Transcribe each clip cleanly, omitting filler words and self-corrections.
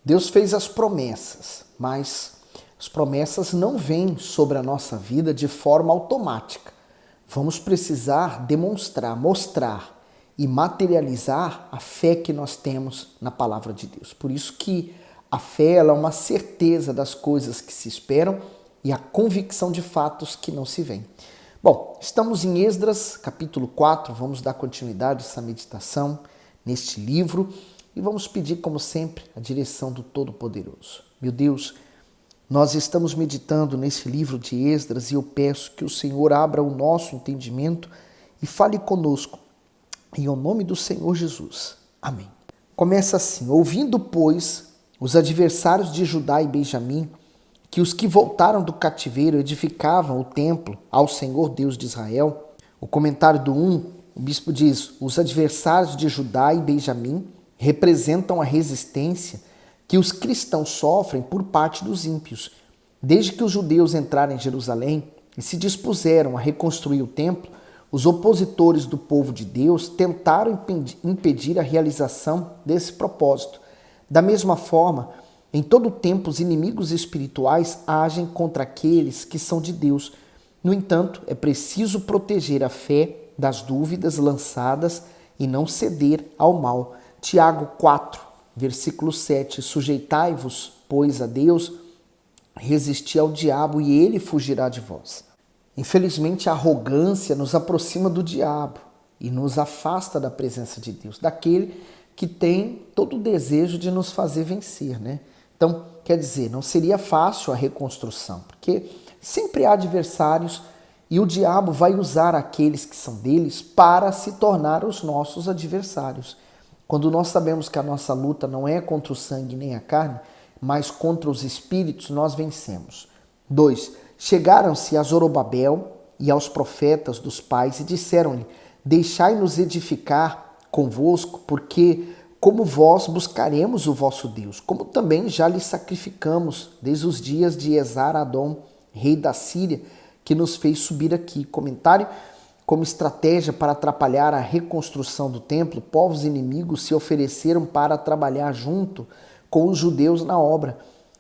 Deus fez as promessas, mas as promessas não vêm sobre a nossa vida de forma automática. Vamos precisar demonstrar, mostrar e materializar a fé que nós temos na palavra de Deus. Por isso que a fé ela é uma certeza das coisas que se esperam e a convicção de fatos que não se veem. Bom, estamos em Esdras, capítulo 4, vamos dar continuidade a essa meditação neste livro e vamos pedir, como sempre, a direção do Todo-Poderoso. Meu Deus, nós estamos meditando nesse livro de Esdras e eu peço que o Senhor abra o nosso entendimento e fale conosco, em nome do Senhor Jesus. Amém. Começa assim: ouvindo, pois, os adversários de Judá e Benjamim, que os que voltaram do cativeiro edificavam o templo ao Senhor Deus de Israel. O comentário do 1, o bispo diz: os adversários de Judá e Benjamim representam a resistência que os cristãos sofrem por parte dos ímpios. Desde que os judeus entraram em Jerusalém e se dispuseram a reconstruir o templo, os opositores do povo de Deus tentaram impedir a realização desse propósito. Da mesma forma, em todo tempo, os inimigos espirituais agem contra aqueles que são de Deus. No entanto, é preciso proteger a fé das dúvidas lançadas e não ceder ao mal. Tiago 4, versículo 7. Sujeitai-vos, pois, a Deus, resisti ao diabo e ele fugirá de vós. Infelizmente, a arrogância nos aproxima do diabo e nos afasta da presença de Deus, daquele que tem todo o desejo de nos fazer vencer, né? Então, quer dizer, não seria fácil a reconstrução, porque sempre há adversários e o diabo vai usar aqueles que são deles para se tornar os nossos adversários. Quando nós sabemos que a nossa luta não é contra o sangue nem a carne, mas contra os espíritos, nós vencemos. 2. Chegaram-se a Zorobabel e aos profetas dos pais e disseram-lhe: deixai-nos edificar convosco, porque como vós buscaremos o vosso Deus, como também já lhe sacrificamos desde os dias de Esar-Adom, rei da Síria, que nos fez subir aqui. Comentário: como estratégia para atrapalhar a reconstrução do templo, povos inimigos se ofereceram para trabalhar junto com os judeus na obra.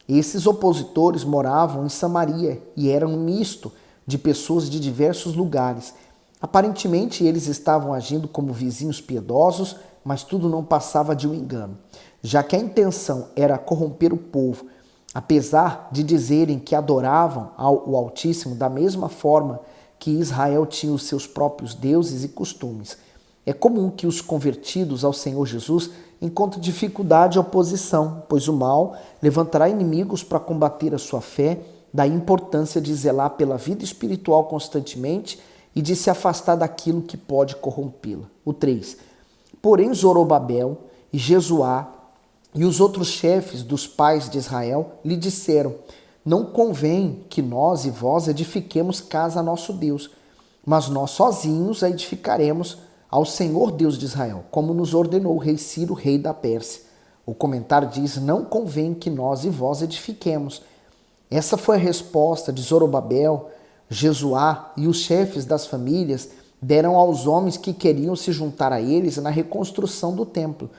Esses opositores moravam em Samaria e eram um misto de pessoas de diversos lugares. Aparentemente, eles estavam agindo como vizinhos piedosos, mas tudo não passava de um engano, já que a intenção era corromper o povo. Apesar de dizerem que adoravam o Altíssimo da mesma forma que Israel tinha os seus próprios deuses e costumes. É comum que os convertidos ao Senhor Jesus encontrem dificuldade e oposição, pois o mal levantará inimigos para combater a sua fé, daí a importância de zelar pela vida espiritual constantemente e de se afastar daquilo que pode corrompê-la. O 3. Porém, Zorobabel e Jesuá e os outros chefes dos pais de Israel lhe disseram: não convém que nós e vós edifiquemos casa a nosso Deus, mas nós sozinhos a edificaremos ao Senhor Deus de Israel, como nos ordenou o rei Ciro, rei da Pérsia. O comentário diz: não convém que nós e vós edifiquemos. Essa foi a resposta de Zorobabel, Jesuá e os chefes das famílias deram aos homens que queriam se juntar a eles na reconstrução do templo.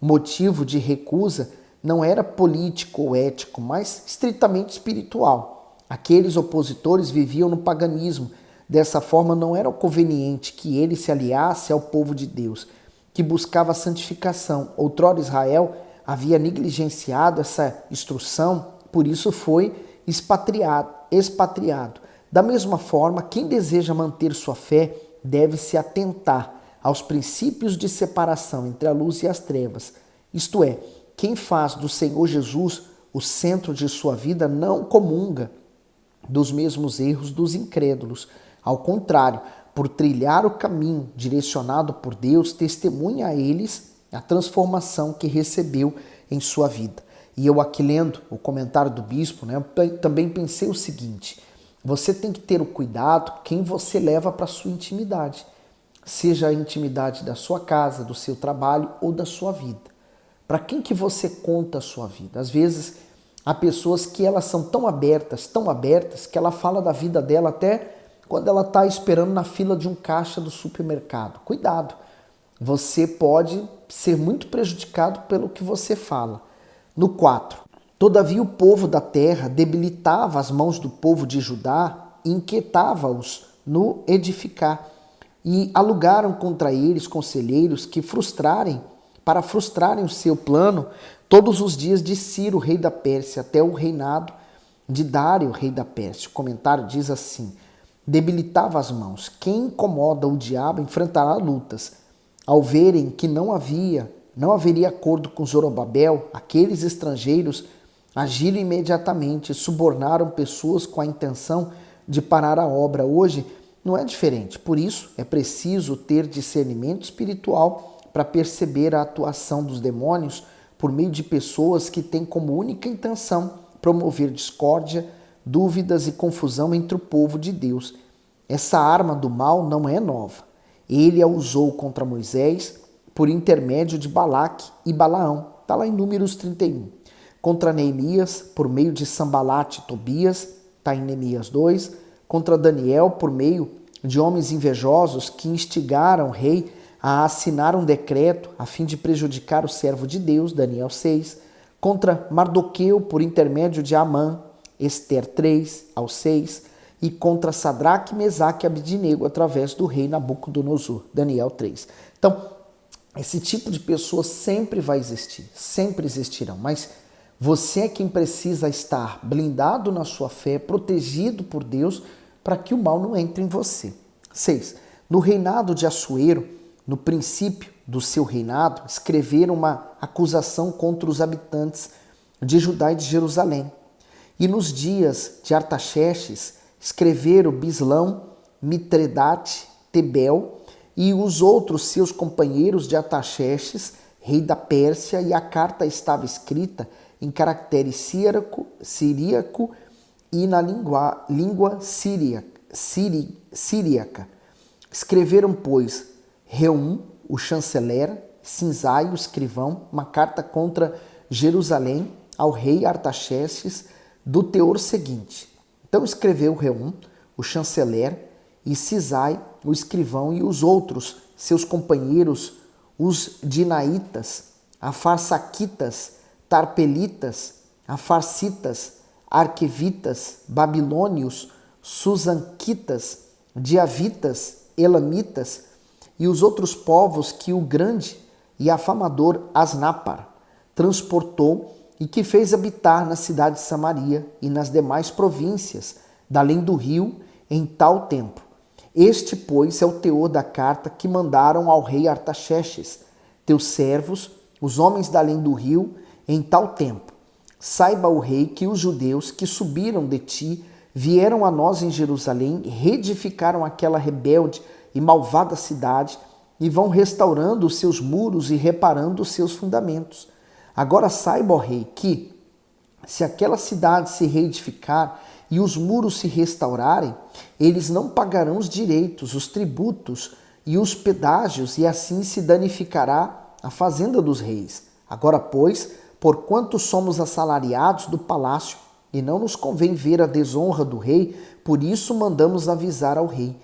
O motivo de recusa não era político ou ético, mas estritamente espiritual. Aqueles opositores viviam no paganismo. Dessa forma, não era conveniente que ele se aliasse ao povo de Deus, que buscava a santificação. Outrora Israel havia negligenciado essa instrução, por isso foi expatriado. Da mesma forma, quem deseja manter sua fé deve se atentar aos princípios de separação entre a luz e as trevas. Isto é, quem faz do Senhor Jesus o centro de sua vida não comunga dos mesmos erros dos incrédulos. Ao contrário, por trilhar o caminho direcionado por Deus, testemunha a eles a transformação que recebeu em sua vida. E eu aqui lendo o comentário do bispo, também pensei o seguinte: você tem que ter o cuidado quem você leva para a sua intimidade, seja a intimidade da sua casa, do seu trabalho ou da sua vida. Para quem que você conta a sua vida? Às vezes há pessoas que elas são tão abertas, que ela fala da vida dela até quando ela está esperando na fila de um caixa do supermercado. Cuidado, você pode ser muito prejudicado pelo que você fala. No 4. Todavia o povo da terra debilitava as mãos do povo de Judá e inquietava-os no edificar. E alugaram contra eles conselheiros para frustrarem o seu plano todos os dias de Ciro, rei da Pérsia, até o reinado de Dário, rei da Pérsia. O comentário diz assim: debilitava as mãos. Quem incomoda o diabo enfrentará lutas. Ao verem que não haveria acordo com Zorobabel, aqueles estrangeiros agiram imediatamente, subornaram pessoas com a intenção de parar a obra. Hoje não é diferente. Por isso, é preciso ter discernimento espiritual para perceber a atuação dos demônios por meio de pessoas que têm como única intenção promover discórdia, dúvidas e confusão entre o povo de Deus. Essa arma do mal não é nova. Ele a usou contra Moisés por intermédio de Balaque e Balaão. Está lá em Números 31. Contra Neemias, por meio de Sambalate e Tobias, está em Neemias 2. Contra Daniel, por meio de homens invejosos que instigaram o rei a assinar um decreto a fim de prejudicar o servo de Deus, Daniel 6. Contra Mardoqueu, por intermédio de Amã, Ester 3 ao 6. E contra Sadraque, Mesaque e Abidnego, através do rei Nabucodonosor, Daniel 3. Então, esse tipo de pessoa sempre vai existir, sempre existirão, mas você é quem precisa estar blindado na sua fé, protegido por Deus, para que o mal não entre em você. 6. No reinado de Assuero, no princípio do seu reinado, escreveram uma acusação contra os habitantes de Judá e de Jerusalém. E nos dias de Artaxerxes, escreveram Bislão, Mitredate, Tebel e os outros seus companheiros de Artaxerxes, rei da Pérsia, e a carta estava escrita em caractere siríaco e na língua siríaca. Escreveram, pois, Reum, o chanceler, Sinzai, o escrivão, uma carta contra Jerusalém ao rei Artaxerxes do teor seguinte. Então escreveu Reum, o chanceler, e Sinzai, o escrivão, e os outros, seus companheiros, os dinaitas, afarsaquitas, tarpelitas, afarsitas, arquevitas, babilônios, susanquitas, diavitas, elamitas e os outros povos que o grande e afamador Asnapar transportou e que fez habitar na cidade de Samaria e nas demais províncias, da além do rio, em tal tempo. Este, pois, é o teor da carta que mandaram ao rei Artaxerxes, teus servos, os homens da além do rio, em tal tempo. Saiba o rei que os judeus que subiram de ti vieram a nós em Jerusalém, reedificaram aquela rebelde e malvada cidade e vão restaurando os seus muros e reparando os seus fundamentos. Agora saiba, ó rei, que se aquela cidade se reedificar e os muros se restaurarem, eles não pagarão os direitos, os tributos e os pedágios, e assim se danificará a fazenda dos reis. Agora, pois, porquanto somos assalariados do palácio, e não nos convém ver a desonra do rei, por isso mandamos avisar ao rei,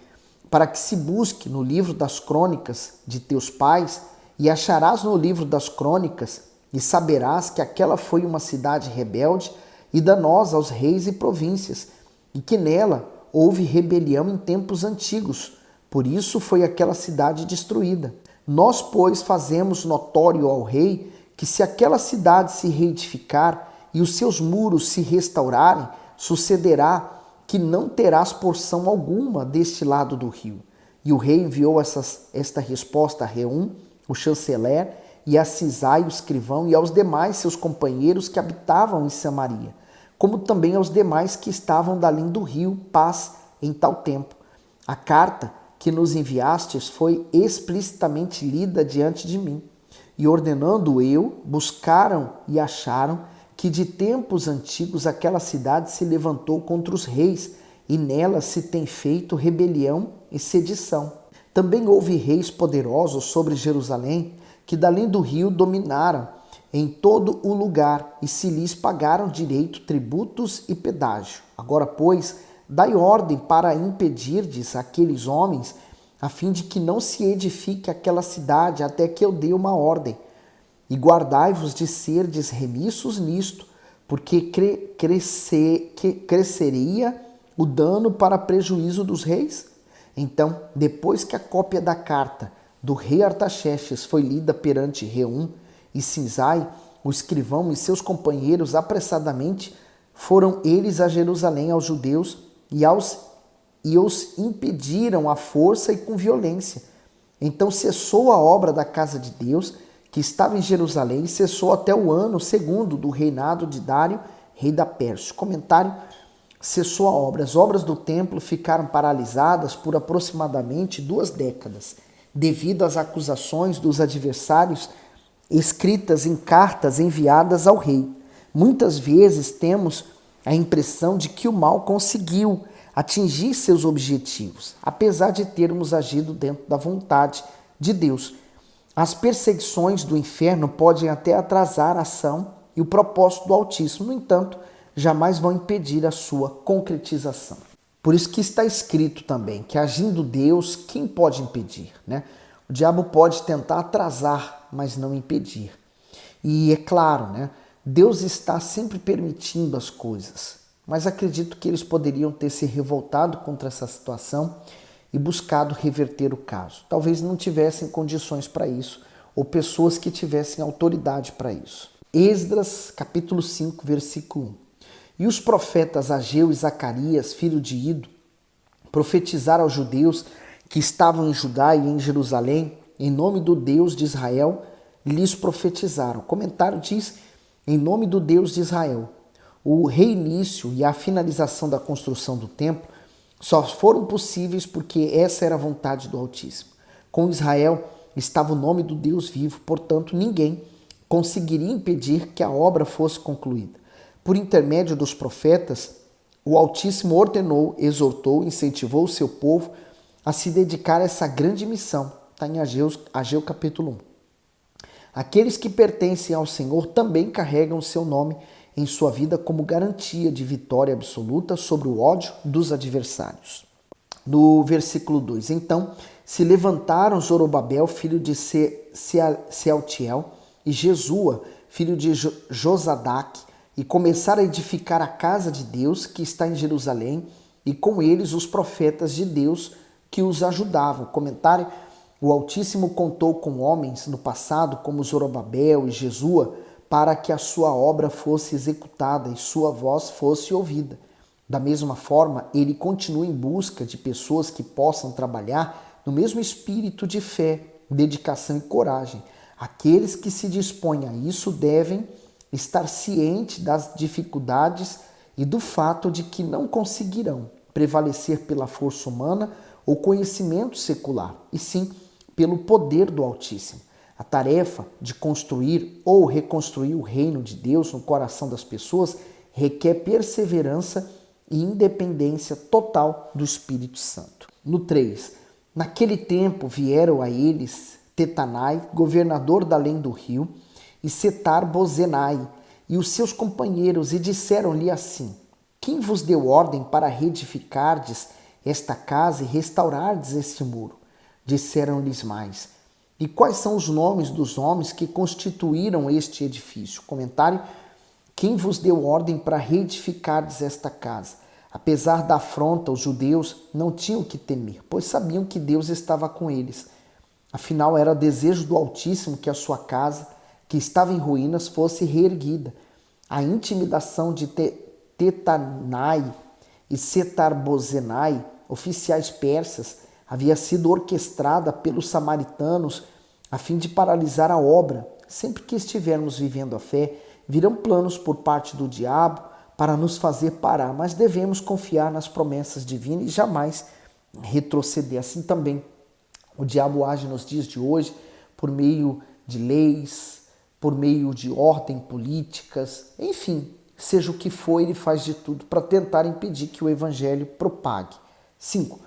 para que se busque no livro das crônicas de teus pais, e acharás no livro das crônicas, e saberás que aquela foi uma cidade rebelde e danosa aos reis e províncias, e que nela houve rebelião em tempos antigos, por isso foi aquela cidade destruída. Nós, pois, fazemos notório ao rei que se aquela cidade se reedificar e os seus muros se restaurarem, sucederá que não terás porção alguma deste lado do rio. E o rei enviou esta resposta a Reum, o chanceler, e a Sinzai, o escrivão, e aos demais seus companheiros que habitavam em Samaria, como também aos demais que estavam da além do rio, paz em tal tempo. A carta que nos enviastes foi explicitamente lida diante de mim, e ordenando eu, buscaram e acharam que de tempos antigos aquela cidade se levantou contra os reis, e nela se tem feito rebelião e sedição. Também houve reis poderosos sobre Jerusalém, que da além do rio dominaram em todo o lugar, e se lhes pagaram direito, tributos e pedágio. Agora, pois, dai ordem para impedirdes aqueles homens, a fim de que não se edifique aquela cidade até que eu dê uma ordem. e guardai-vos de serdes remissos nisto, porque cresceria o dano para prejuízo dos reis? Então, depois que a cópia da carta do rei Artaxerxes foi lida perante Reum e Sinzai, o escrivão e seus companheiros apressadamente foram eles a Jerusalém aos judeus e os impediram à força e com violência. Então cessou a obra da casa de Deus, que estava em Jerusalém, e cessou até o ano segundo do reinado de Dário, rei da Pérsia. Comentário: cessou a obra. As obras do templo ficaram paralisadas por aproximadamente 2 décadas, devido às acusações dos adversários escritas em cartas enviadas ao rei. Muitas vezes temos a impressão de que o mal conseguiu atingir seus objetivos, apesar de termos agido dentro da vontade de Deus. As perseguições do inferno podem até atrasar a ação e o propósito do Altíssimo, no entanto, jamais vão impedir a sua concretização. Por isso que está escrito também que, agindo Deus, quem pode impedir, né? O diabo pode tentar atrasar, mas não impedir. E é claro, né? Deus está sempre permitindo as coisas, mas acredito que eles poderiam ter se revoltado contra essa situação e buscado reverter o caso. Talvez não tivessem condições para isso, ou pessoas que tivessem autoridade para isso. Esdras, capítulo 5, versículo 1. E os profetas Ageu e Zacarias, filho de Ido, profetizaram aos judeus que estavam em Judá e em Jerusalém, em nome do Deus de Israel, lhes profetizaram. O comentário diz: em nome do Deus de Israel. O reinício e a finalização da construção do templo só foram possíveis porque essa era a vontade do Altíssimo. Com Israel estava o nome do Deus vivo, portanto ninguém conseguiria impedir que a obra fosse concluída. Por intermédio dos profetas, o Altíssimo ordenou, exortou, incentivou o seu povo a se dedicar a essa grande missão. Está em Ageu capítulo 1. Aqueles que pertencem ao Senhor também carregam o seu nome em sua vida como garantia de vitória absoluta sobre o ódio dos adversários. No versículo 2, então se levantaram Zorobabel, filho de Sealtiel, e Jesua, filho de Josadaque, e começaram a edificar a casa de Deus que está em Jerusalém, e com eles os profetas de Deus que os ajudavam. Comentário: o Altíssimo contou com homens no passado como Zorobabel e Jesua, para que a sua obra fosse executada e sua voz fosse ouvida. Da mesma forma, ele continua em busca de pessoas que possam trabalhar no mesmo espírito de fé, dedicação e coragem. Aqueles que se dispõem a isso devem estar cientes das dificuldades e do fato de que não conseguirão prevalecer pela força humana ou conhecimento secular, e sim pelo poder do Altíssimo. A tarefa de construir ou reconstruir o reino de Deus no coração das pessoas requer perseverança e independência total do Espírito Santo. No 3, naquele tempo vieram a eles Tetanai, governador da além do rio, e Setar-Bozenai, e os seus companheiros, e disseram-lhe assim: quem vos deu ordem para reedificardes esta casa e restaurardes este muro? Disseram-lhes mais: e quais são os nomes dos homens que constituíram este edifício? Comentário: quem vos deu ordem para reedificardes esta casa? Apesar da afronta, os judeus não tinham o que temer, pois sabiam que Deus estava com eles. Afinal, era desejo do Altíssimo que a sua casa, que estava em ruínas, fosse reerguida. A intimidação de Tetanai e Setar-Bozenai, oficiais persas, havia sido orquestrada pelos samaritanos a fim de paralisar a obra. Sempre que estivermos vivendo a fé, virão planos por parte do diabo para nos fazer parar, mas devemos confiar nas promessas divinas e jamais retroceder. Assim também o diabo age nos dias de hoje por meio de leis, por meio de ordem políticas, enfim, seja o que for, ele faz de tudo para tentar impedir que o evangelho propague. 5.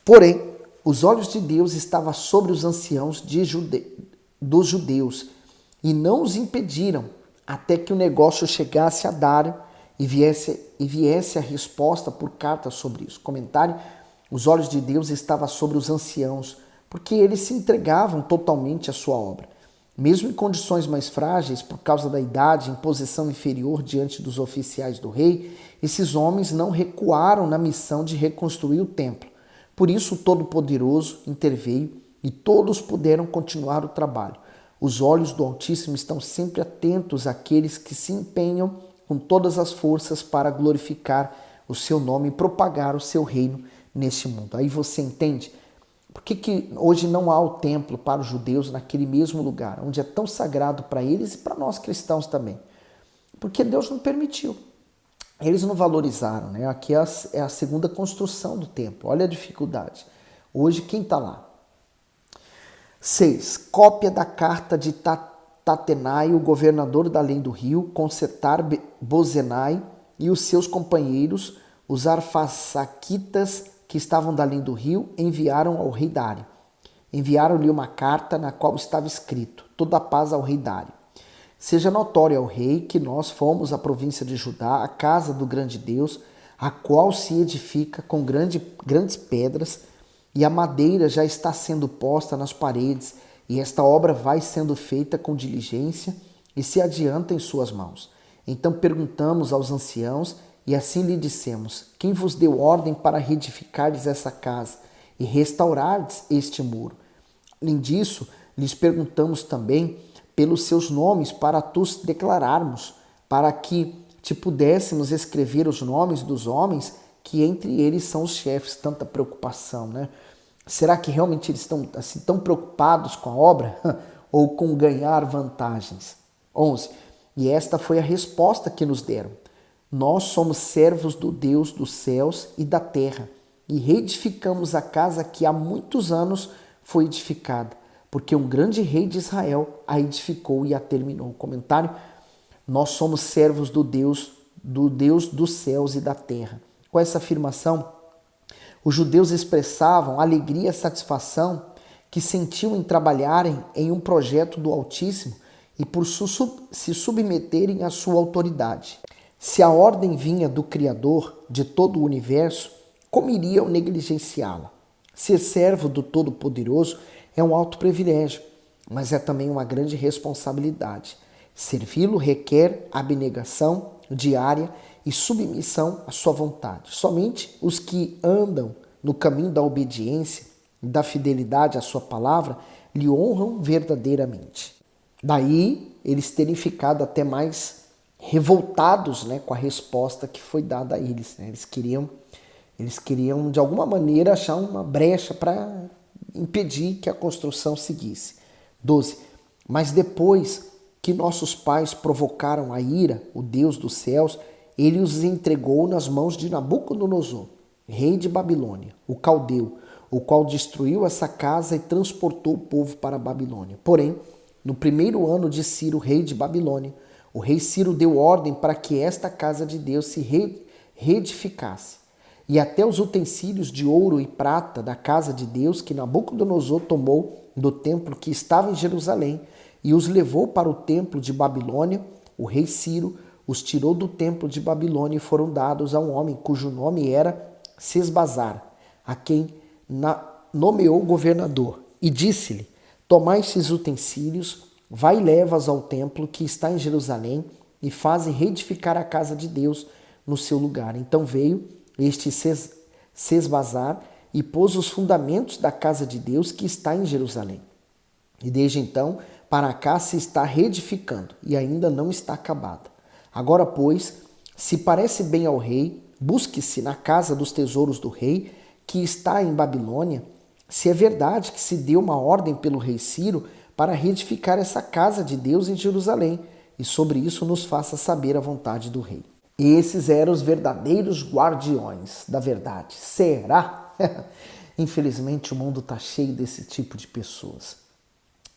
Porém, os olhos de Deus estavam sobre os anciãos dos judeus e não os impediram até que o negócio chegasse a Dário e viesse a resposta por carta sobre isso. Comentário: os olhos de Deus estavam sobre os anciãos, porque eles se entregavam totalmente à sua obra. Mesmo em condições mais frágeis, por causa da idade, em posição inferior diante dos oficiais do rei, esses homens não recuaram na missão de reconstruir o templo. Por isso o Todo-Poderoso interveio e todos puderam continuar o trabalho. Os olhos do Altíssimo estão sempre atentos àqueles que se empenham com todas as forças para glorificar o seu nome e propagar o seu reino neste mundo. Aí você entende? Por que hoje não há o templo para os judeus naquele mesmo lugar, onde é tão sagrado para eles e para nós cristãos também? Porque Deus não permitiu. Eles não valorizaram, né? Aqui é a segunda construção do templo. Olha a dificuldade. Hoje, quem está lá? 6. Cópia da carta de Tatenai, o governador da além do rio, com Setar-Bozenai e os seus companheiros, os Arfasaquitas, que estavam da além do rio, enviaram ao rei Dário. Enviaram-lhe uma carta na qual estava escrito: toda a paz ao rei Dário. Seja notório ao rei que nós fomos à província de Judá, a casa do grande Deus, a qual se edifica com grandes pedras, e a madeira já está sendo posta nas paredes, e esta obra vai sendo feita com diligência e se adianta em suas mãos. Então perguntamos aos anciãos, e assim lhe dissemos: quem vos deu ordem para reedificardes essa casa e restaurardes este muro? Além disso, lhes perguntamos também pelos seus nomes para tus declararmos, para que te pudéssemos escrever os nomes dos homens que entre eles são os chefes. Tanta preocupação, né? Será que realmente eles estão assim, tão preocupados com a obra ou com ganhar vantagens? 11. E esta foi a resposta que nos deram: nós somos servos do Deus dos céus e da terra e reedificamos a casa que há muitos anos foi edificada, porque um grande rei de Israel a edificou e a terminou. Comentário: nós somos servos do Deus dos céus e da terra. Com essa afirmação, os judeus expressavam alegria e satisfação que sentiam em trabalharem em um projeto do Altíssimo e por se submeterem à sua autoridade. Se a ordem vinha do Criador de todo o universo, como iriam negligenciá-la? Ser servo do Todo-Poderoso é um alto privilégio, mas é também uma grande responsabilidade. Servi-lo requer abnegação diária e submissão à sua vontade. Somente os que andam no caminho da obediência e da fidelidade à sua palavra lhe honram verdadeiramente. Daí eles terem ficado até mais revoltados, né, com a resposta que foi dada a eles. Né? Eles queriam, de alguma maneira, achar uma brecha para impedir que a construção seguisse. 12. Mas depois que nossos pais provocaram a ira, o Deus dos céus, ele os entregou nas mãos de Nabucodonosor, rei de Babilônia, o caldeu, o qual destruiu essa casa e transportou o povo para a Babilônia. Porém, no primeiro ano de Ciro, rei de Babilônia, o rei Ciro deu ordem para que esta casa de Deus se reedificasse. E até os utensílios de ouro e prata da casa de Deus que Nabucodonosor tomou do templo que estava em Jerusalém e os levou para o templo de Babilônia, o rei Ciro os tirou do templo de Babilônia e foram dados a um homem cujo nome era Sesbazar, a quem nomeou governador. E disse-lhe: tomai estes utensílios, vai e leva-os ao templo que está em Jerusalém e faze reedificar a casa de Deus no seu lugar. Então veio este Sesbazar e pôs os fundamentos da casa de Deus que está em Jerusalém. E desde então para cá se está reedificando e ainda não está acabada. Agora, pois, se parece bem ao rei, busque-se na casa dos tesouros do rei, que está em Babilônia, se é verdade que se deu uma ordem pelo rei Ciro para reedificar essa casa de Deus em Jerusalém, e sobre isso nos faça saber a vontade do rei. E esses eram os verdadeiros guardiões da verdade. Será? Infelizmente o mundo está cheio desse tipo de pessoas.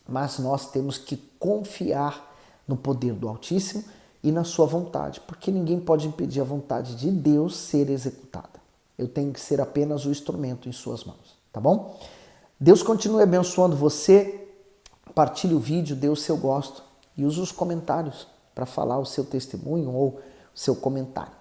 Mas nós temos que confiar no poder do Altíssimo e na sua vontade, porque ninguém pode impedir a vontade de Deus ser executada. Eu tenho que ser apenas o instrumento em suas mãos, tá bom? Deus continue abençoando você. Compartilhe o vídeo, dê o seu gosto e use os comentários para falar o seu testemunho ou o seu comentário.